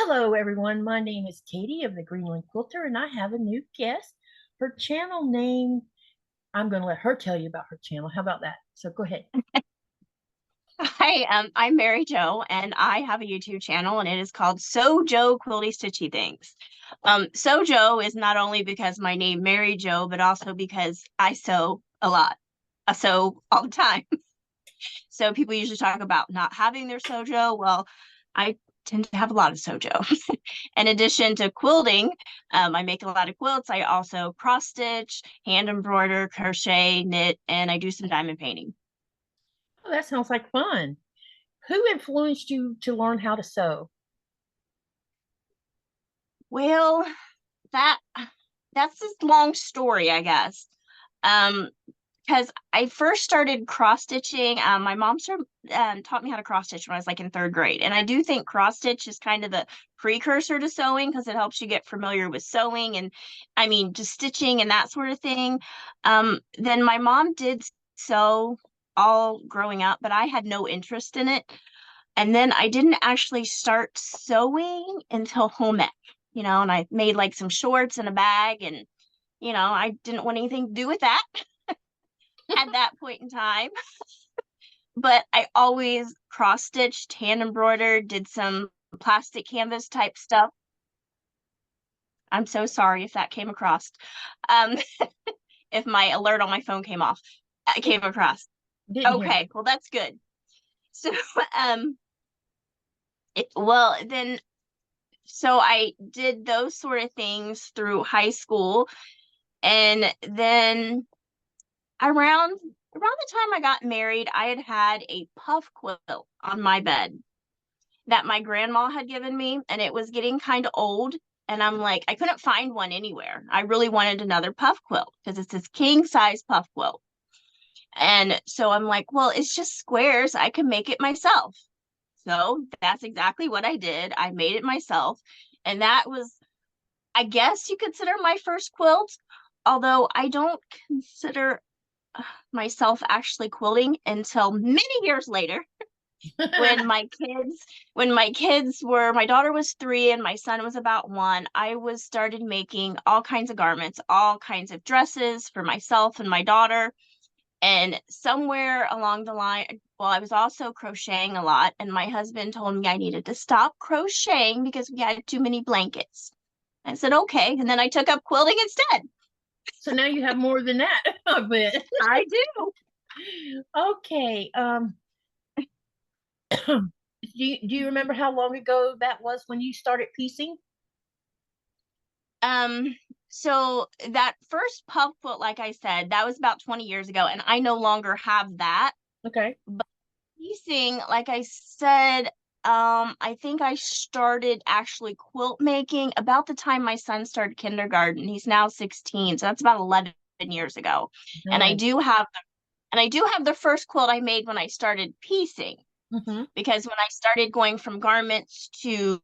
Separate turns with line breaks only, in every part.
Hello, everyone. My name is Katy of the Greenland Quilter, and I have a new guest. Her channel name, I'm going to let her tell you about her channel. How about that? So go ahead.
Hi, I'm Mary Jo, and I have a YouTube channel, and it is called So Jo Quilty Stitchy Things. So Jo is not only because my name Mary Jo, but also because I sew a lot. I sew all the time. So people usually talk about not having their sojo. Well, I tend to have a lot of sojo. In addition to quilting, I make a lot of quilts. I also cross stitch, hand embroider, crochet, knit, and I do some diamond painting.
Oh, that sounds like fun. Who influenced you to learn how to sew?
Well, that that's this long story, I guess. Um, because I first started cross stitching. My mom taught me how to cross stitch when I was like in third grade, and I do think cross stitch is kind of the precursor to sewing because it helps you get familiar with sewing and, I mean, just stitching and that sort of thing. Then my mom did sew all growing up, but I had no interest in it. And then I didn't actually start sewing until home ec, and I made like some shorts and a bag, and I didn't want anything to do with that at that point in time. But I always cross stitched, hand embroidered, did some plastic canvas type stuff. I'm so sorry if that came across. Um, if my alert on my phone came off, I came across.
Didn't hear
Okay, well that's good. So um then so I did those sort of things through high school, and then around the time I got married, I had had a puff quilt on my bed that my grandma had given me, and it was getting kind of old. And I'm like, I couldn't find one anywhere. I really wanted another puff quilt because it's this king size puff quilt. And so I'm like, well, it's just squares. I can make it myself. So that's exactly what I did. I made it myself. And that was, I guess you consider my first quilt, although I don't consider myself actually quilting until many years later when
it.
my daughter was 3 and my son was about 1. I was started making all kinds of garments, all kinds of dresses for myself and my daughter. And somewhere along the line, well, I was also crocheting a lot, and my husband told me I needed to stop crocheting because we had too many blankets. I said, okay. And then I took up quilting instead.
So now you have more than that, I bet.
I do.
Okay. Do you remember how long ago that was when you started piecing?
Um, so that first puff quilt, like I said, that was about 20 years ago, and I no longer have that.
Okay.
But piecing, like I said, I think I started actually quilt making about the time my son started kindergarten. He's now 16, so that's about 11 years ago. And I
Nice.
do have the first quilt I made when I started piecing,
Mm-hmm.
because when I started going from garments to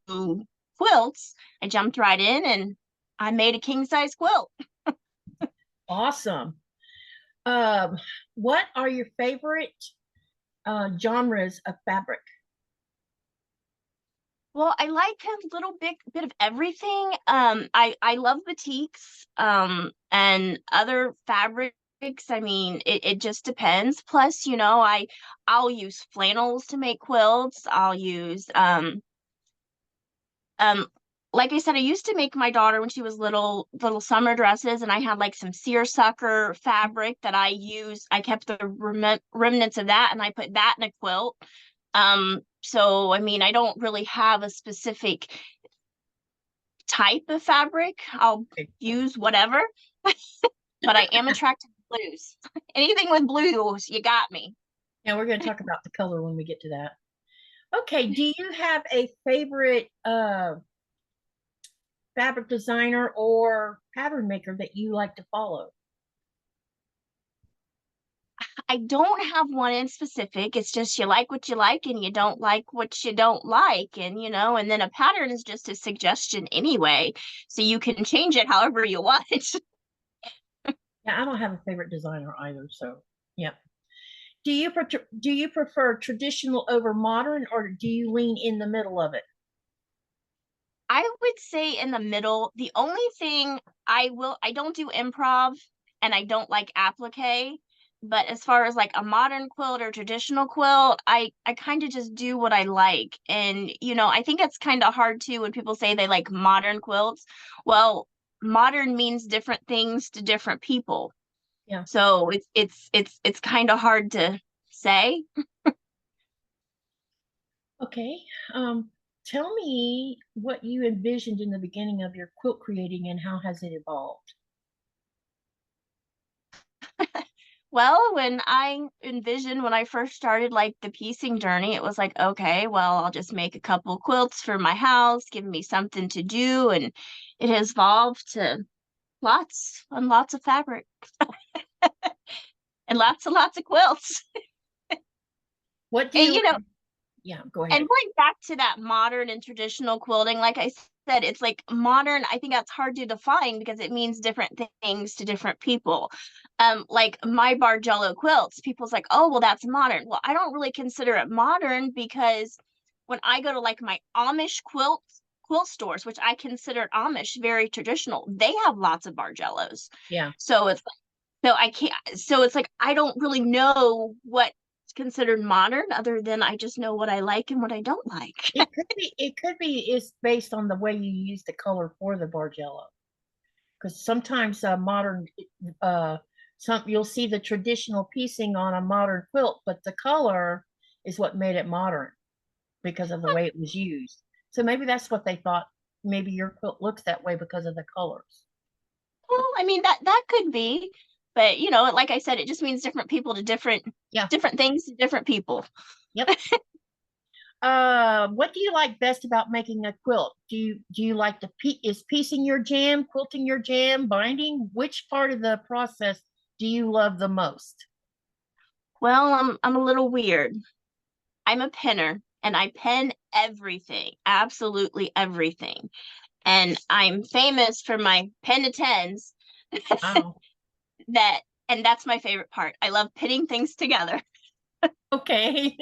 quilts, I jumped right in and I made a king size quilt.
Awesome. Um, what are your favorite genres of fabric?
Well, I like a little bit of everything. I love batiks, and other fabrics. I mean, it just depends. Plus, I'll use flannels to make quilts. I'll use um like I said, I used to make my daughter when she was little summer dresses, and I had like some seersucker fabric that I kept the remnants of that, and I put that in a quilt. So I mean, I don't really have a specific type of fabric. I'll
Okay.
use whatever, but I am attracted to blues. Anything with blues, you got me.
Now we're going to talk about the color when we get to that. Okay, do you have a favorite fabric designer or pattern maker that you like to follow?
I don't have one in specific. It's just you like what you like and you don't like what you don't like. And then a pattern is just a suggestion anyway. So you can change it however you want.
Yeah, I don't have a favorite designer either, so yeah. Do you prefer traditional over modern, or do you lean in the middle of it?
I would say in the middle. The only thing I don't do improv and I don't like applique. But as far as like a modern quilt or traditional quilt, I kind of just do what I like. And I think it's kind of hard too when people say they like modern quilts. Well, modern means different things to different people.
Yeah.
So it's kind of hard to say.
Okay. Tell me what you envisioned in the beginning of your quilt creating and how has it evolved?
Well, when I first started like the piecing journey, it was like, okay, well, I'll just make a couple quilts for my house, give me something to do, and it has evolved to lots and lots of fabric and lots of quilts.
What do
And
you like? Yeah, go
and
ahead.
going back to that modern and traditional quilting, like I said, it's like modern. I think that's hard to define because it means different things to different people. Like my Bargello quilts, people's like, oh, well, that's modern. Well, I don't really consider it modern because when I go to like my Amish quilt stores, which I consider Amish very traditional, they have lots of Bargellos.
Yeah.
So it's like I don't really know what's considered modern other than I just know what I like and what I don't like.
It could be it's based on the way you use the color for the Bargello. Because sometimes modern some you'll see the traditional piecing on a modern quilt, but the color is what made it modern because of the way it was used. So maybe that's what they thought. Maybe your quilt looks that way because of the colors.
Well, I mean that could be, but like I said, it just means different people to
Yeah.
different things to different people.
Yep. What do you like best about making a quilt? Do you like is piecing your jam, quilting your jam, binding? Which part of the process do you love the most?
Well, I'm a little weird. I'm a pinner and I pin everything, absolutely everything. And I'm famous for my pen to tens
Wow.
that and that's my favorite part. I love pinning things together.
Okay.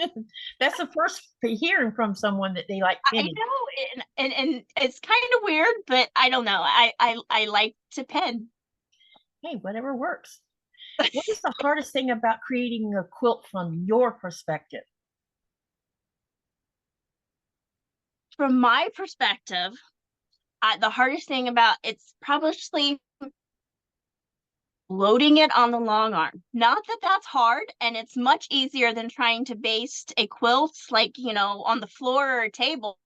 That's the first hearing from someone that they like
I
pinning.
know, and it's kind of weird, but I don't know. I like to pin.
Hey, whatever works. What is the hardest thing about creating a quilt from your perspective?
From my perspective, the hardest thing about it's probably loading it on the long arm. Not that that's hard, and it's much easier than trying to baste a quilt like, on the floor or a table,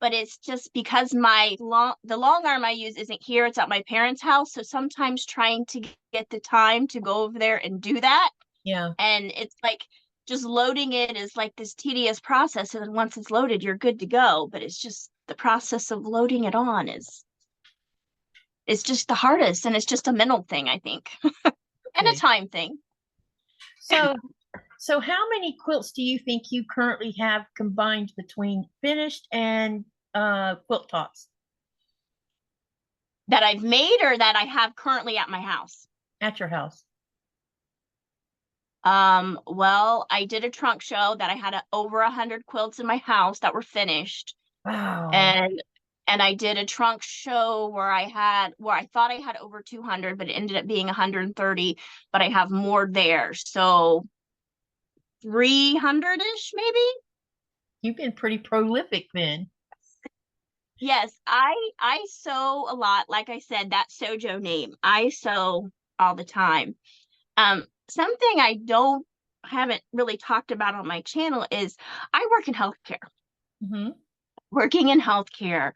but it's just because the long arm I use isn't here, it's at my parents' house, so sometimes trying to get the time to go over there and do that,
Yeah.
and it's like just loading it is like this tedious process, and then once it's loaded, you're good to go, but it's just the process of loading it on is it's just the hardest, and it's just a mental thing, I think, and a
Okay.
time thing.
So, so how many quilts do you think you currently have combined between finished and quilt tops
That I've made or that I have currently at my house.
at your house?
Well, I did a trunk show that I had over 100 quilts in my house that were finished,
Wow.
and I did a trunk show where I thought I had over 200, but it ended up being 130, but I have more there, so 300-ish maybe.
You've been pretty prolific then.
Yes, I sew a lot. Like I said, that Sojo name, I sew all the time. Something I don't haven't really talked about on my channel is I work in healthcare.
Hmm.
Working in healthcare,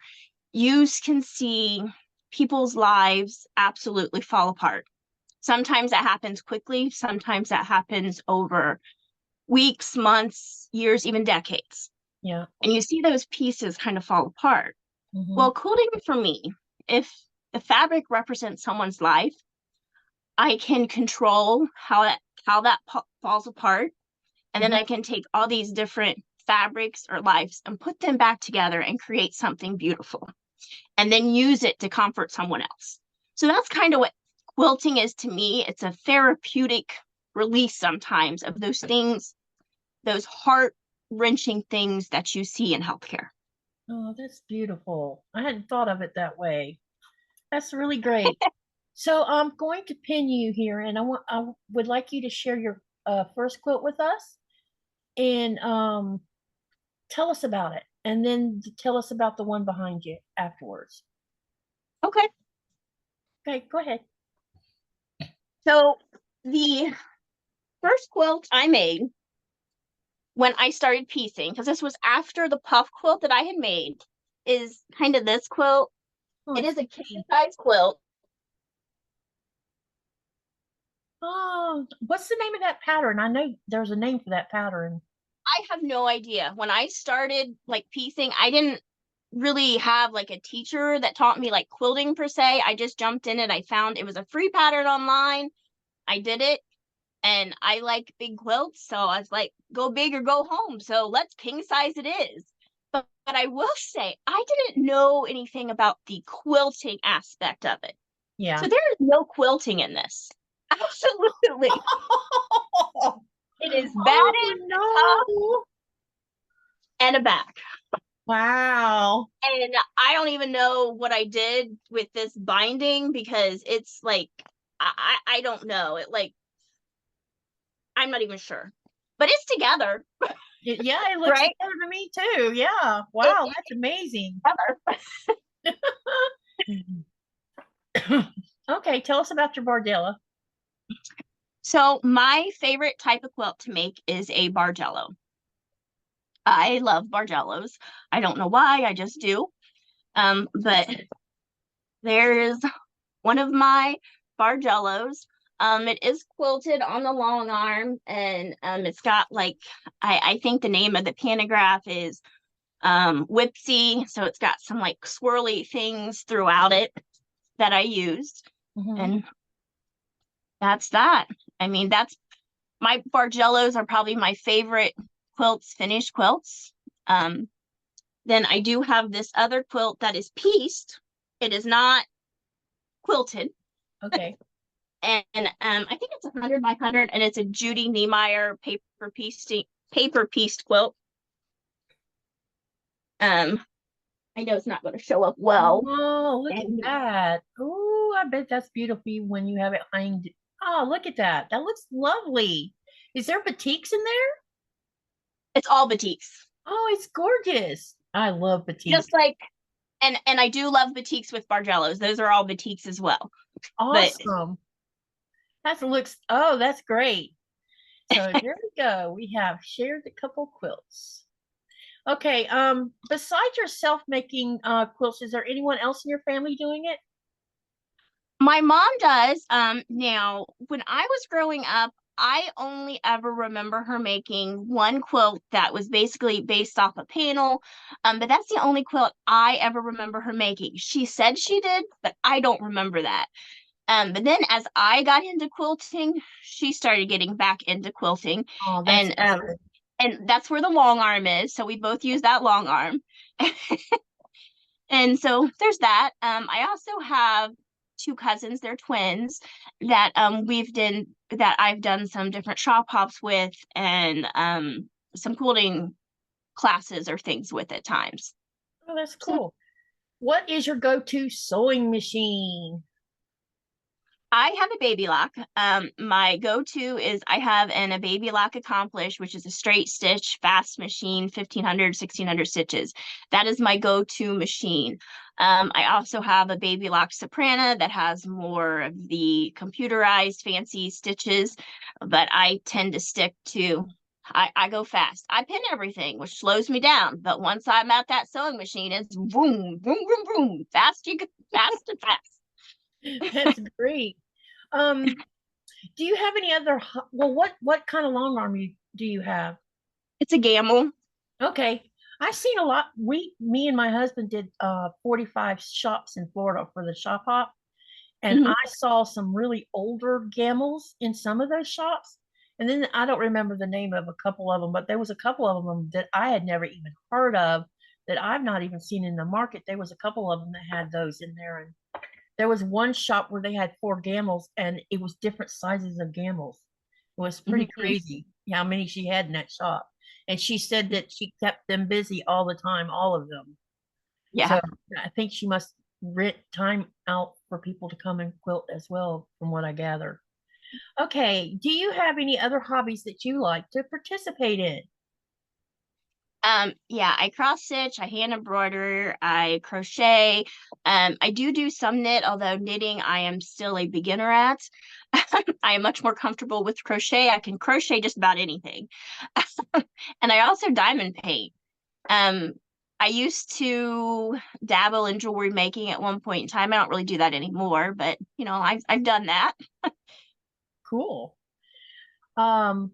you can see people's lives absolutely fall apart. Sometimes that happens quickly, sometimes that happens over weeks, months, years, even decades.
Yeah.
And you see those pieces kind of fall apart.
Hmm.
Well, quilting for me, if the fabric represents someone's life, I can control how that falls apart, and then
Hmm.
I can take all these different fabrics or lives and put them back together and create something beautiful, and then use it to comfort someone else. So that's kind of what quilting is to me. It's a therapeutic release sometimes of those things, those heart wrenching things that you see in healthcare.
Oh, that's beautiful. I hadn't thought of it that way. That's really great. So I'm going to pin you here, and I would like you to share your first quilt with us, and tell us about it, and then tell us about the one behind you afterwards.
Okay.
Okay, go ahead.
So the first quilt I made when I started piecing, because this was after the puff quilt that I had made, is kind of this quilt.
Oh,
It
it's
is a
pretty.
king size quilt.
Oh, what's the name of that pattern? I know there's a name for that pattern.
I have no idea. When I started like piecing, I didn't really have like a teacher that taught me like quilting per se. I just jumped in it. I found it was a free pattern online. I did it, and I like big quilts, so I was like, go big or go home. So let's king size it is. But I will say, I didn't know anything about the quilting aspect of it.
Yeah.
So there is no quilting in this. Absolutely. It is
Oh
batted, top,
no.
and a back.
Wow.
And I don't even know what I did with this binding, because it's like I don't know. It like I'm not even sure. But it's together,
Yeah, it looks
right?
together to me too. Yeah.
It
Wow,
is
that's amazing.
together.
Okay, tell us about your Bardella.
So my favorite type of quilt to make is a bargello. I love bargellos. I don't know why, I just do. But there's one of my bargellos. It is quilted on the long arm, and it's got like I think the name of the pantograph is Whipsy, so it's got some like swirly things throughout it that I used,
Mhm.
and that's that. I mean, that's my bargellos are probably my favorite quilts, finished quilts. Um, then I do have this other quilt that is pieced. It is not quilted.
Okay.
And I think it's 100 by 100, and it's a Judy Niemeyer paper pieced quilt. Um, I know it's not going to show up well.
Oh, look at
And
that. Oh, I bet that's beautiful when you have it hanged. Oh, look at that. That looks lovely. Is there batiks in there?
it's all batiks.
Oh, it's gorgeous. I love batik.
Just like and I do love batiks with bargellos. Those are all batiks as well. But
Awesome. That looks, oh, that's great. So there we go. We have shared a couple quilts. Okay, besides yourself making quilts, is there anyone else in your family doing it?
my mom does. Now when I was growing up, I only ever remember her making one quilt that was basically based off a panel. But that's the only quilt I ever remember her making. She said she did, but I don't remember that. But then as I got into quilting, she started getting back into quilting,
Oh, that's
and
good.
that's where the long arm is. So we both use that long arm. And so there's that. I also have two cousins, they're twins, that I've done some different shop hops with, and some quilting classes or things with at times.
Oh, that's
So
cool. What is your go-to sewing machine?
I have a baby lock. My go-to is I have a baby lock accomplish, which is a straight stitch, fast machine, 1500, 1600 stitches. That is my go-to machine. I also have a baby lock soprana that has more of the computerized fancy stitches, but I tend to stick to, I go fast. I pin everything, which slows me down. But once I'm at that sewing machine, it's boom, boom, boom, boom, fast, fast and fast.
That's great. Um, do you have any other, well, what kind of long arm do you have?
It's a gamble.
Okay. I've seen a lot. Me and my husband did 45 shops in Florida for the shop hop, and I
Mhm.
saw some really older gamels in some of those shops. And then I don't remember the name of a couple of them, but there was a couple of them that I had never even heard of, that I've not even seen in the market. There was a couple of them that had those in there, and there was one shop where they had four gamels, and it was different sizes of gamels. It was pretty
Mhm.
crazy how many she had in that shop. And she said that she kept them busy all the time, all of them.
Yeah.
So I think she must rent time out for people to come and quilt as well, from what I gather. Okay, do you have any other hobbies that you like to participate in?
Yeah, I cross stitch, I hand embroider, I crochet. I do some knit, although knitting I am still a beginner at. I am much more comfortable with crochet. I can crochet just about anything. And I also diamond paint. Um, I used to dabble in jewelry making at one point in time. I don't really do that anymore, but I've done that.
Cool. Um,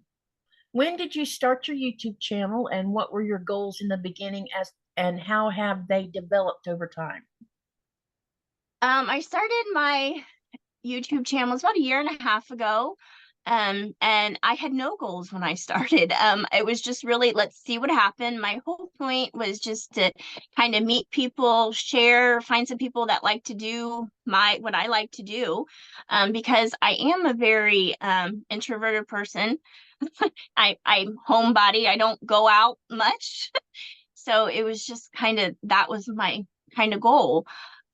when did you start your YouTube channel and what were your goals in the beginning and how have they developed over time?
I started my YouTube channel. It was about a year and a half ago. And I had no goals when I started. It was just really, let's see what happened. My whole point was just to kind of meet people, share, find some people that like to do what I like to do. Because I am a very introverted person. I'm homebody. I don't go out much. So it was just that was my kind of goal.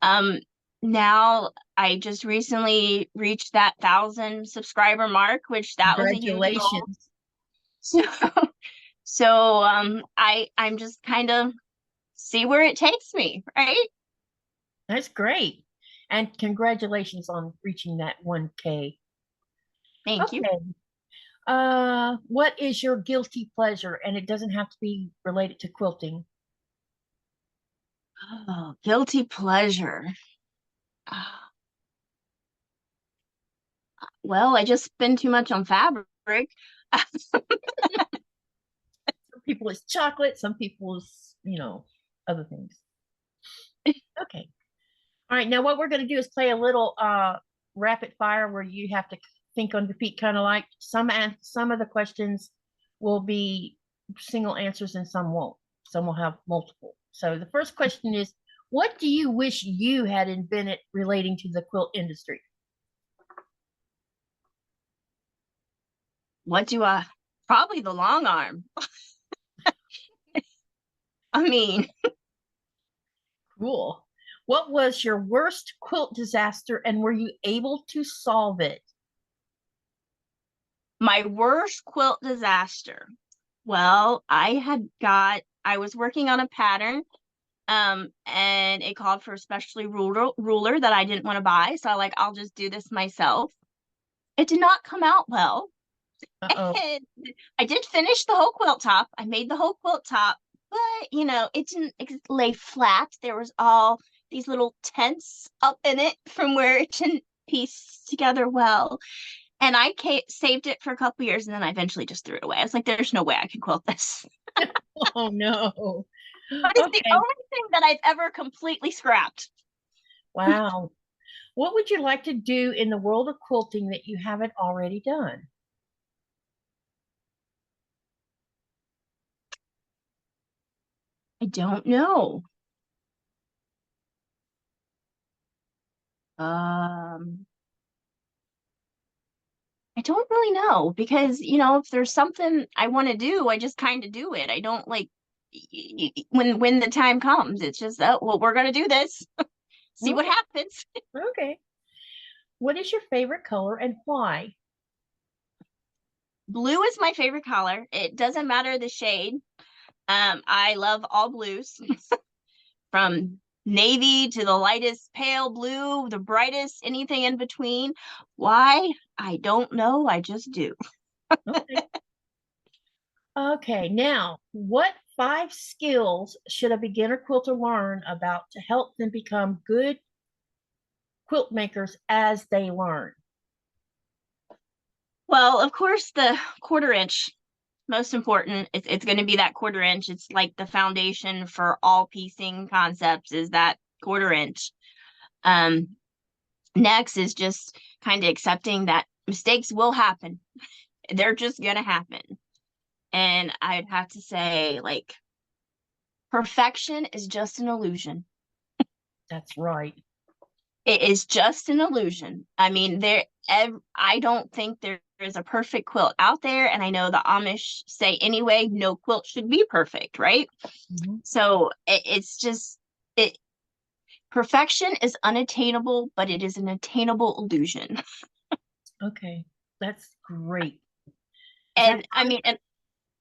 Um, Now I just recently reached that 1,000 subscriber mark, which that was a huge goal.
Congratulations.
So, I'm just kind of see where it takes me, right?
That's great. And congratulations on reaching that 1K.
Thank you.
Okay. What is your guilty pleasure? And it doesn't have to be related to quilting.
Oh, guilty pleasure. Ah, well, I just spend too much on fabric.
Some people it's chocolate, some people is, other things. Okay. All right. Now what we're going to do is play a little rapid fire where you have to think on your feet, kind of like some of the questions will be single answers and some won't. Some will have multiple. So the first question is, what do you wish you had invented relating to the quilt industry?
What do I? Probably the long arm. I mean,
Cool. What was your worst quilt disaster and were you able to solve it?
my worst quilt disaster. Well, I was working on a pattern, and it called for a specialty ruler that I didn't want to buy. So I'll just do this myself. It did not come out well.
Uh-oh.
And I did finish the whole quilt top. I made the whole quilt top, but it didn't lay flat. There was all these little tents up in it from where it didn't piece together well. And I saved it for a couple years, and then I eventually just threw it away. I was like, "There's no way I can quilt this."
Oh no.
But it's the
Okay.
only thing that I've ever completely scrapped.
Wow. What would you like to do in the world of quilting that you haven't already done?
I don't know. Um, I don't really know because, if there's something I want to do, I just kind of do it. I don't when the time comes, it's just, oh, well, we're going to do this. See what
Okay.
happens.
Okay. What is your favorite color and why?
Blue is my favorite color. It doesn't matter the shade. I love all blues from navy to the lightest pale blue, the brightest, anything in between. Why? I don't know. I just do.
Okay. Okay. Now, what 5 skills should a beginner quilter learn about to help them become good quilt makers as they learn?
Well, of course, the 1/4 inch, most important. It's going to be that 1/4 inch. It's like the foundation for all piecing concepts is that 1/4 inch. Um, Next is just kind of accepting that mistakes will happen. They're just going to happen. And I'd have to say, perfection is just an illusion.
That's right.
It is just an illusion. I mean, I don't think there is a perfect quilt out there, and I know the Amish say anyway, no quilt should be perfect, right?
Mhm.
So it's just it perfection is unattainable, but it is an attainable illusion.
Okay, that's great.
And I mean,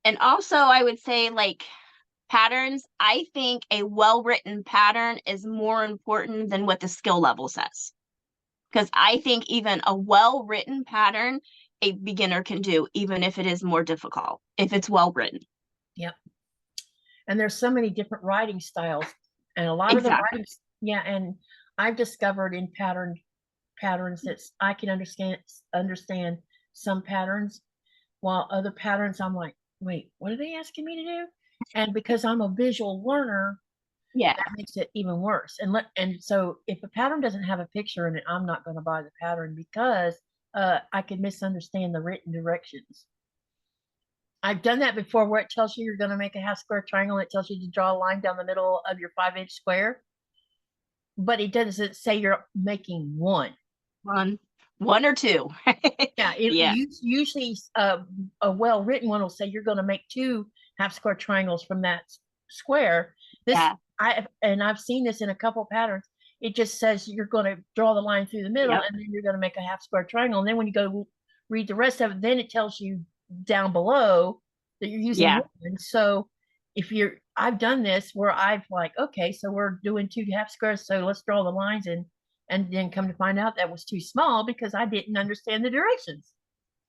and also I would say like patterns, I think a well-written pattern is more important than what the skill level says. Because I think even a well-written pattern, a beginner can do, even if it is more difficult, if it's well written.
Yep. And there's so many different writing styles, and a lot of the
Exactly.
writing, yeah, and I've discovered in patterns that I can understand some patterns, while other patterns I'm like, wait, what are they asking me to do? And because I'm a visual learner,
Yeah.
that makes it even worse. And so if a pattern doesn't have a picture in it, I'm not going to buy the pattern because I could misunderstand the written directions. I've done that before where it tells you you're going to make a half square triangle. It tells you to draw a line down the middle of your 5-inch square, but it doesn't say you're making one.
One or two.
Yeah,
Yeah.
usually a well-written one will say you're going to make 2 half square triangles from that square.
Yeah.
I've seen this in a couple patterns. It just says you're going to draw the line through the middle,
Yep.
and then you're going to make a half square triangle. And then when you go read the rest of it, then it tells you down below that you're using
Yeah.
one. So I've done this where I've like, okay, so we're doing 2 half squares, so let's draw the lines, and then come to find out that was too small because I didn't understand the directions.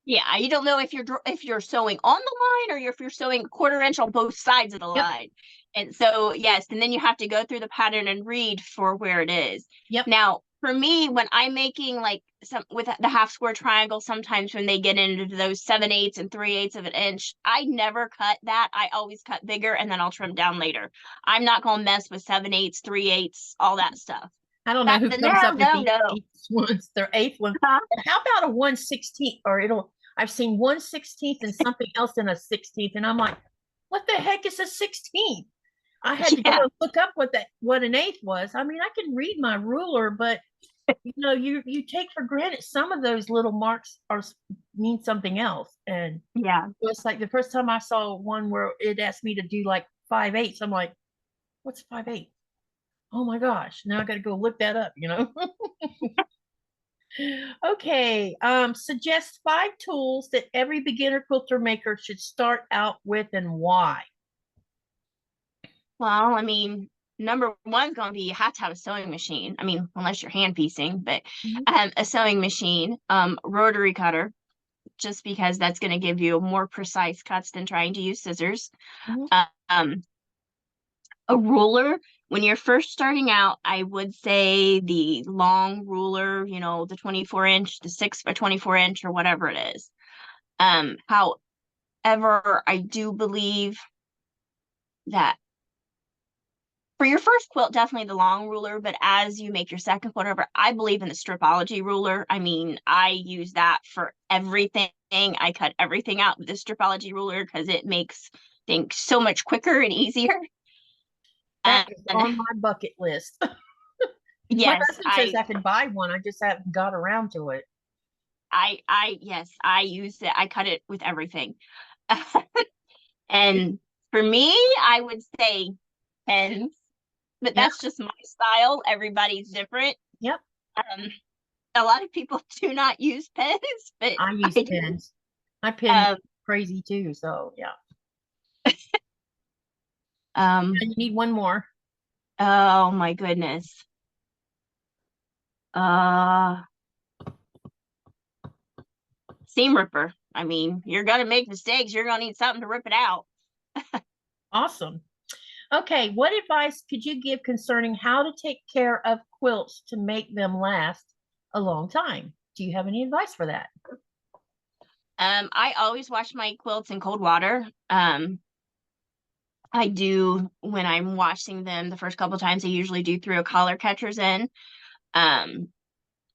Yeah, you don't know if you're sewing on the line or if you're sewing 1/4 inch on both sides of the
Yep.
line. And so, yes, and then you have to go through the pattern and read for where it is.
Yep.
Now, for me, when I'm making like some with the half square triangle, sometimes when they get into those 7/8 and 3/8 of an inch, I never cut that. I always cut bigger and then I'll trim down later. I'm not gonna mess with 7/8, 3/8, all that stuff.
I don't know
That's
who
the
comes
no,
up with
no,
the
no.
eighth ones, their eighth one.
Huh?
And how about a 1/16? Or I've seen 1/16 and something else in a 16th, and I'm like, what the heck is a 16th? I had to go
Yeah.
look up what an eighth was. I mean, I can read my ruler, but you take for granted some of those little marks mean something else. And
Yeah.
it's like the first time I saw one where it asked me to do like 5/8. I'm like, what's 5/8? Oh my gosh, now I got to go look that up, Okay, suggest 5 tools that every beginner quilter maker should start out with and why.
Well, I mean, number one's going to be you have to have a sewing machine. I mean, unless you're hand piecing, but
Mhm.
a sewing machine, rotary cutter, just because that's going to give you more precise cuts than trying to use scissors.
Mhm.
Um, a ruler. When you're first starting out, I would say the long ruler, the 24-inch, the 6 by 24-inch, or whatever it is. However, I do believe that for your first quilt, definitely the long ruler, but as you make your second quilt over, I believe in the stripology ruler. I mean, I use that for everything. I cut everything out with the stripology ruler because it makes things so much quicker and easier.
That is
And
on my bucket list. My
yes,
husband says I can buy one. I just haven't got around to it.
yes, I use it. I cut it with everything. And for me, I would say pens, but
Yep.
that's just my style. Everybody's different.
Yep.
Um, a lot of people do not use pens, but
I use
I do.
pens. My pen is crazy too. So yeah.
Um,
And you need one more.
oh my goodness. Uh, Seam ripper. I mean, you're gonna make mistakes. You're gonna need something to rip it out.
Awesome. Okay, what advice could you give concerning how to take care of quilts to make them last a long time? Do you have any advice for that?
I always wash my quilts in cold water. I do when I'm washing them the first couple times. I usually do throw collar catchers in. Um,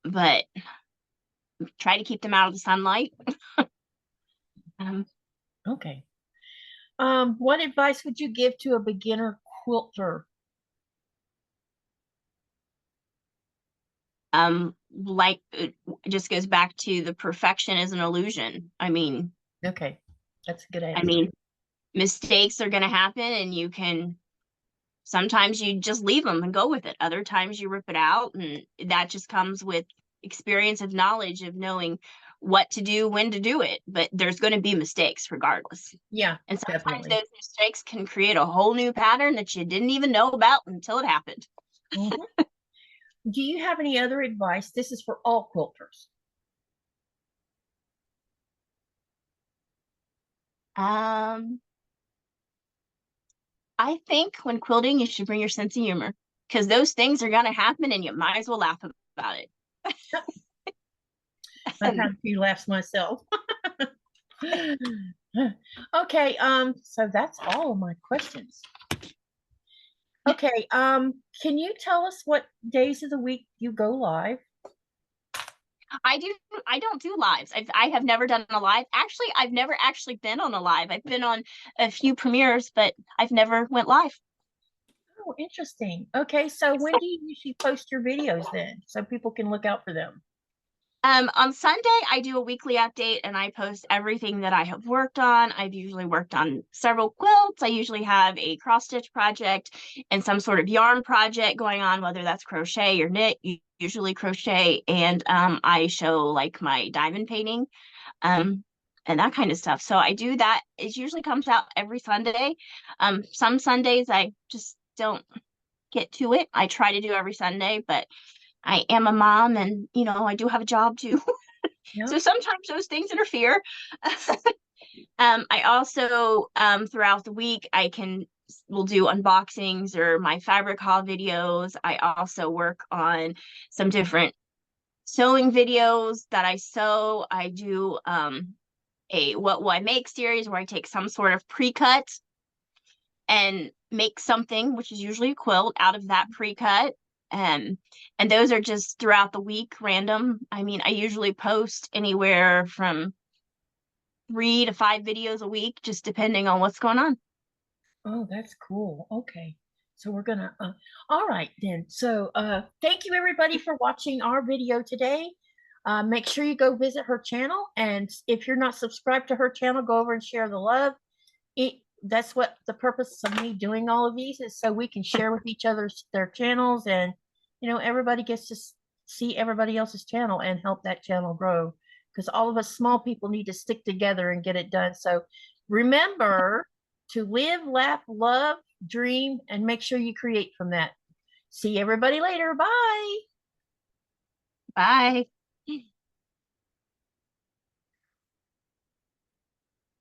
but try to keep them out of the sunlight. Um,
Okay. What advice would you give to a beginner quilter?
like it just goes back to the perfection is an illusion.
Okay, that's a good
I
answer.
mean, mistakes are going to happen and you can Sometimes you just leave them and go with it. Other times you rip it out, and that just comes with experience of knowledge of knowing what to do, when to do it. But there's going to be mistakes regardless.
Yeah,
And sometimes
definitely.
those mistakes can create a whole new pattern that you didn't even know about until it happened.
Mhm. Do you have any other advice? This is for all quilters.
I think when quilting, you should bring your sense of humor, because those things are going to happen and you might as well laugh about it.
I've had a few laughs myself. Okay, so that's all of my questions. Okay, can you tell us what days of the week you go live?
I don't do lives. I have never done a live. Actually, I've never actually been on a live. I've been on a few premieres, but I've never went live.
Oh, interesting. Okay, so when do you usually post your videos then, so people can look out for them?
On Sunday, I do a weekly update and I post everything that I have worked on. I've usually worked on several quilts. I usually have a cross stitch project and some sort of yarn project going on, whether that's crochet or knit, usually crochet. And I show like my diamond painting and that kind of stuff. So I do that. It usually comes out every Sunday. Some Sundays I just don't get to it. I try to do every Sunday, but I am a mom and, I do have a job too.
Yeah.
So sometimes those things interfere. I also, throughout the week, will do unboxings or my fabric haul videos. I also work on some different sewing videos that I sew. I do a What Will I Make series where I take some sort of pre-cut and make something, which is usually a quilt, out of that pre-cut. And those are just throughout the week, random. I mean, I usually post anywhere from 3 to 5 videos a week, just depending on what's going on.
Oh, that's cool. Okay. So we're gonna, all right then. So thank you everybody for watching our video today. Make sure you go visit her channel. And if you're not subscribed to her channel, go over and share the love. That's what the purpose of me doing all of these is, so we can share with each other's their channels, and everybody gets to see everybody else's channel and help that channel grow, because all of us small people need to stick together and get it done. So remember to live, laugh, love, dream, and make sure you create from that. See everybody later. Bye.
Bye.